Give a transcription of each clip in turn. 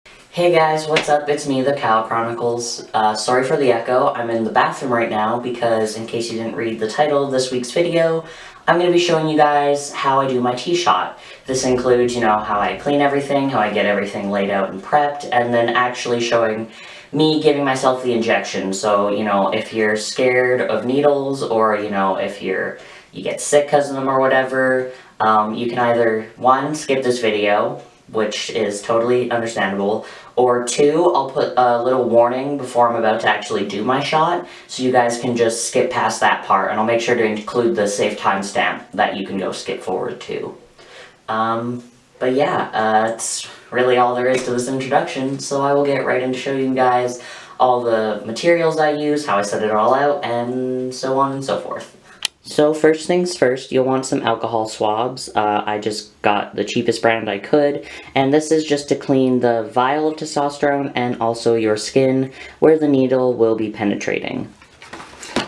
Hey guys, what's up? It's me, the-kyle-chronicles. Sorry for the echo. I'm in the bathroom right now because, in case you didn't read the title of this week's video, I'm going to be showing you guys how I do my tea shot. This includes, how I clean everything, how I get everything laid out and prepped, and then actually showing me giving myself the injection. So, if you're scared of needles or, if you get sick because of them or whatever, you can either, one, skip this video, which is totally understandable, or two, I'll put a little warning before I'm about to actually do my shot, so you guys can just skip past that part, and I'll make sure to include the safe timestamp that you can go skip forward to. But yeah, that's really all there is to this introduction, so I will get right into showing you guys all the materials I use, how I set it all out, and so on and so forth. So first things first, you'll want some alcohol swabs. I just got the cheapest brand I could, and this is just to clean the vial of testosterone and also your skin where the needle will be penetrating.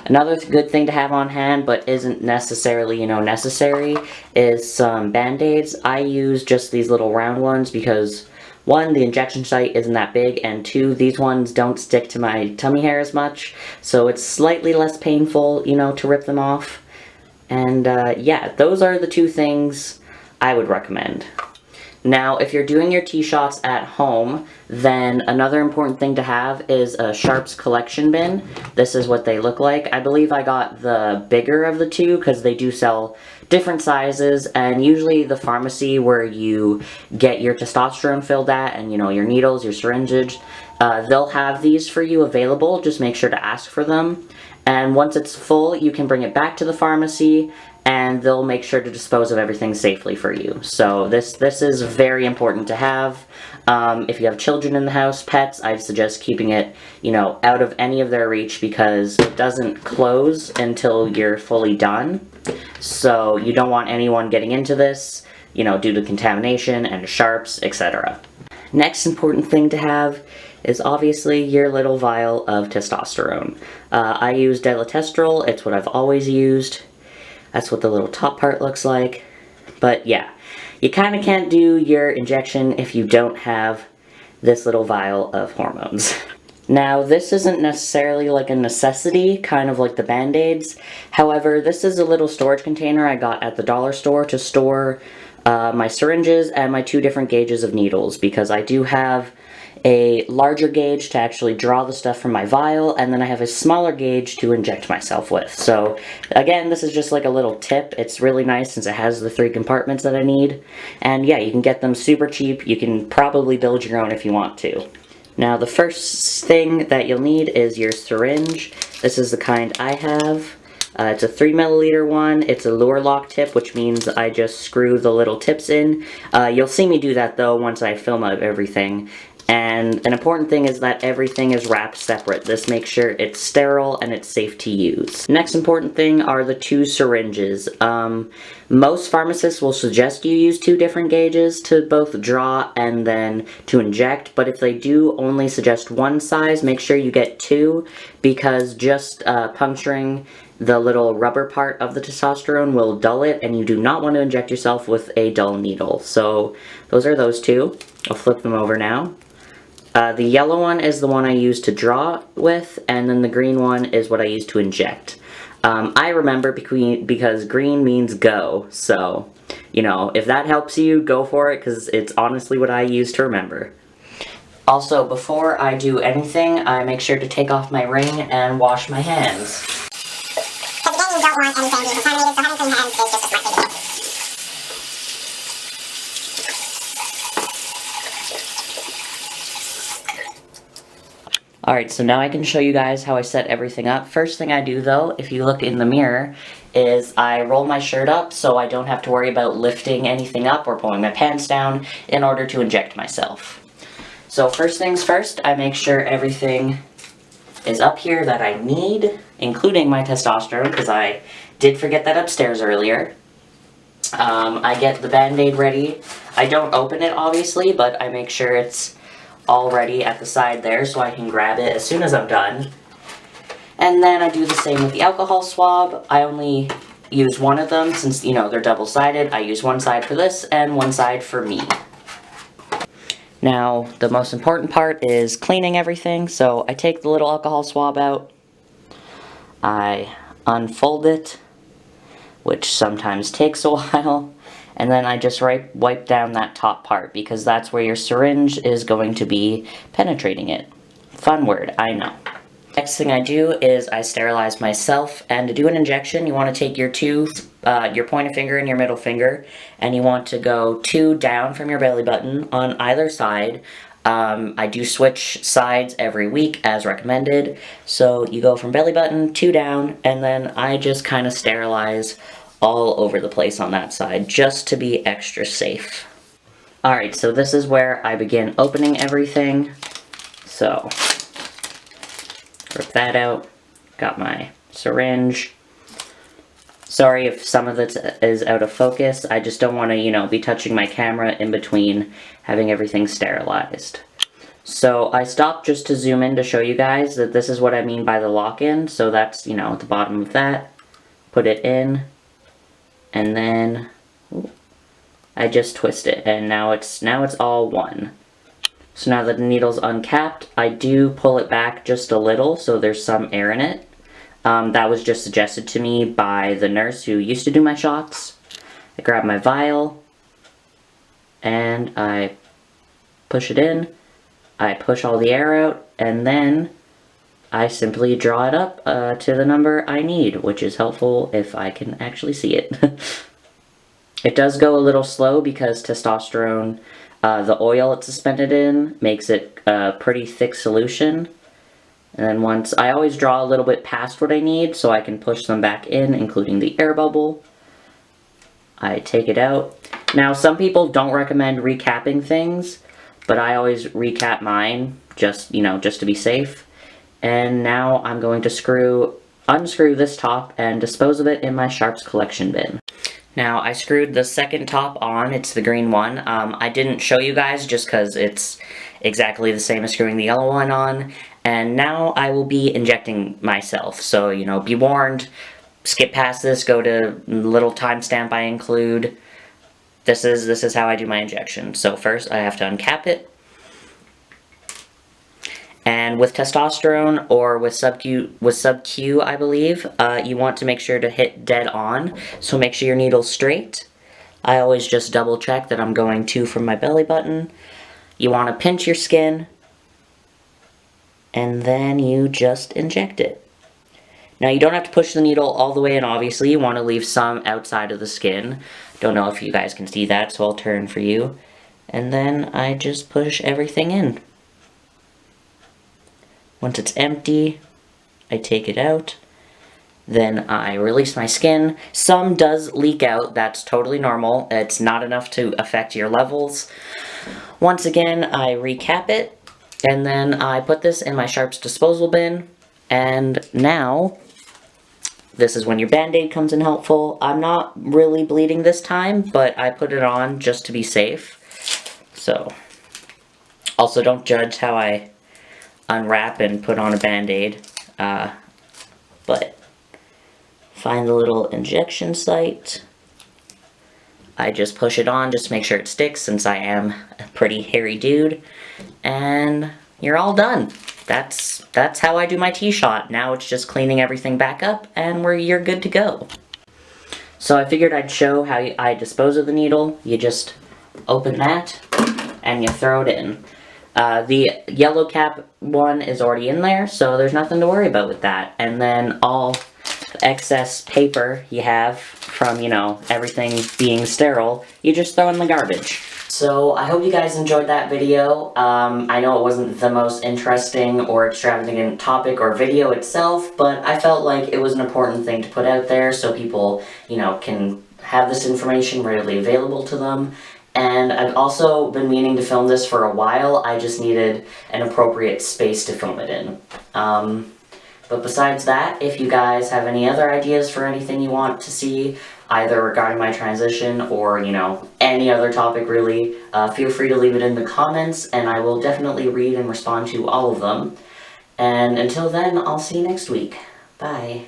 Another good thing to have on hand, but isn't necessarily, necessary, is some Band-Aids. I use just these little round ones because, one, the injection site isn't that big, and two, these ones don't stick to my tummy hair as much, so it's slightly less painful, to rip them off. And yeah, those are the two things I would recommend. Now, if you're doing your tea shots at home, then another important thing to have is a Sharps collection bin. This is what they look like. I believe I got the bigger of the two because they do sell different sizes, and usually the pharmacy where you get your testosterone filled at and, your needles, your syringes, they'll have these for you available. Just make sure to ask for them. And once it's full, you can bring it back to the pharmacy, and they'll make sure to dispose of everything safely for you. So this is very important to have. If you have children in the house, pets, I'd suggest keeping it, out of any of their reach because it doesn't close until you're fully done. So you don't want anyone getting into this, due to contamination and sharps, etc. Next important thing to have is obviously your little vial of testosterone. I use diletestrol, it's what I've always used. That's what the little top part looks like. But yeah, you kind of can't do your injection if you don't have this little vial of hormones. Now, this isn't necessarily like a necessity, kind of like the Band-Aids. However, this is a little storage container I got at the dollar store to store my syringes and my 2 different gauges of needles, because I do have a larger gauge to actually draw the stuff from my vial, and then I have a smaller gauge to inject myself with. So again, this is just like a little tip. It's really nice since it has the 3 compartments that I need. And yeah, you can get them super cheap. You can probably build your own if you want to. Now, the first thing that you'll need is your syringe. This is the kind I have. It's a 3 milliliter one. It's a lure lock tip, which means I just screw the little tips in. You'll see me do that though once I film out everything. And an important thing is that everything is wrapped separate. This makes sure it's sterile and it's safe to use. Next important thing are the 2 syringes. Most pharmacists will suggest you use 2 different gauges to both draw and then to inject, but if they do only suggest one size, make sure you get 2, because just puncturing the little rubber part of the testosterone will dull it, and you do not want to inject yourself with a dull needle. So those are those 2. I'll flip them over now. The yellow one is the one I use to draw with, and then the green one is what I use to inject. I remember because green means go, so, if that helps you, go for it, because it's honestly what I use to remember. Also, before I do anything, I make sure to take off my ring and wash my hands. Because again, you don't want anything being contaminated, so having clean hands is just a smart thing to do. Alright, so now I can show you guys how I set everything up. First thing I do though, if you look in the mirror, is I roll my shirt up so I don't have to worry about lifting anything up or pulling my pants down in order to inject myself. So first things first, I make sure everything is up here that I need, including my testosterone, because I did forget that upstairs earlier. I get the Band-Aid ready. I don't open it obviously, but I make sure it's already at the side there so I can grab it as soon as I'm done. And then I do the same with the alcohol swab. I only use one of them since, they're double-sided. I use one side for this and one side for me. Now, the most important part is cleaning everything, so I take the little alcohol swab out, I unfold it, which sometimes takes a while, and then I just wipe down that top part, because that's where your syringe is going to be penetrating it. Fun word, I know. Next thing I do is I sterilize myself, and to do an injection, you want to take your your pointer finger and your middle finger, and you want to go 2 down from your belly button on either side. I do switch sides every week as recommended, so you go from belly button, 2 down, and then I just kind of sterilize all over the place on that side, just to be extra safe. Alright, so this is where I begin opening everything. So, rip that out, got my syringe. Sorry if some of it is out of focus, I just don't want to, be touching my camera in between having everything sterilized. So I stopped just to zoom in to show you guys that this is what I mean by the lock-in. So that's, at the bottom of that. Put it in, and then I just twist it, and now it's all one. So now that the needle's uncapped, I do pull it back just a little so there's some air in it. That was just suggested to me by the nurse who used to do my shots. I grab my vial, and I push it in, I push all the air out, and then I simply draw it up to the number I need, which is helpful if I can actually see it. It does go a little slow because testosterone, the oil it's suspended in, makes it a pretty thick solution. And then once, I always draw a little bit past what I need so I can push them back in, including the air bubble. I take it out. Now, some people don't recommend recapping things, but I always recap mine, just to be safe. And now I'm going to unscrew this top and dispose of it in my Sharps collection bin. Now, I screwed the second top on, it's the green one. I didn't show you guys just because it's exactly the same as screwing the yellow one on. And now I will be injecting myself, so, be warned, skip past this, go to the little timestamp I include. This is how I do my injection. So first I have to uncap it. And with testosterone, or with sub-Q, I believe, you want to make sure to hit dead on, so make sure your needle's straight. I always just double check that I'm going 2 from my belly button. You want to pinch your skin, and then you just inject it. Now, you don't have to push the needle all the way in, obviously. You want to leave some outside of the skin. Don't know if you guys can see that, so I'll turn for you. And then I just push everything in. Once it's empty, I take it out. Then I release my skin. Some does leak out, that's totally normal. It's not enough to affect your levels. Once again, I recap it. And then I put this in my Sharps disposal bin, and now, this is when your Band-Aid comes in helpful. I'm not really bleeding this time, but I put it on just to be safe. So, also don't judge how I unwrap and put on a Band-Aid, but find the little injection site. I just push it on just to make sure it sticks, since I am a pretty hairy dude. And you're all done. That's how I do my T-shot. Now it's just cleaning everything back up, and you're good to go. So I figured I'd show how I dispose of the needle. You just open that, and you throw it in. The yellow cap one is already in there, so there's nothing to worry about with that. And then all excess paper you have from, everything being sterile, you just throw in the garbage. So I hope you guys enjoyed that video. I know it wasn't the most interesting or extravagant topic or video itself, but I felt like it was an important thing to put out there so people, can have this information readily available to them. And I've also been meaning to film this for a while, I just needed an appropriate space to film it in. But besides that, if you guys have any other ideas for anything you want to see, either regarding my transition or, any other topic really, feel free to leave it in the comments, and I will definitely read and respond to all of them. And until then, I'll see you next week. Bye.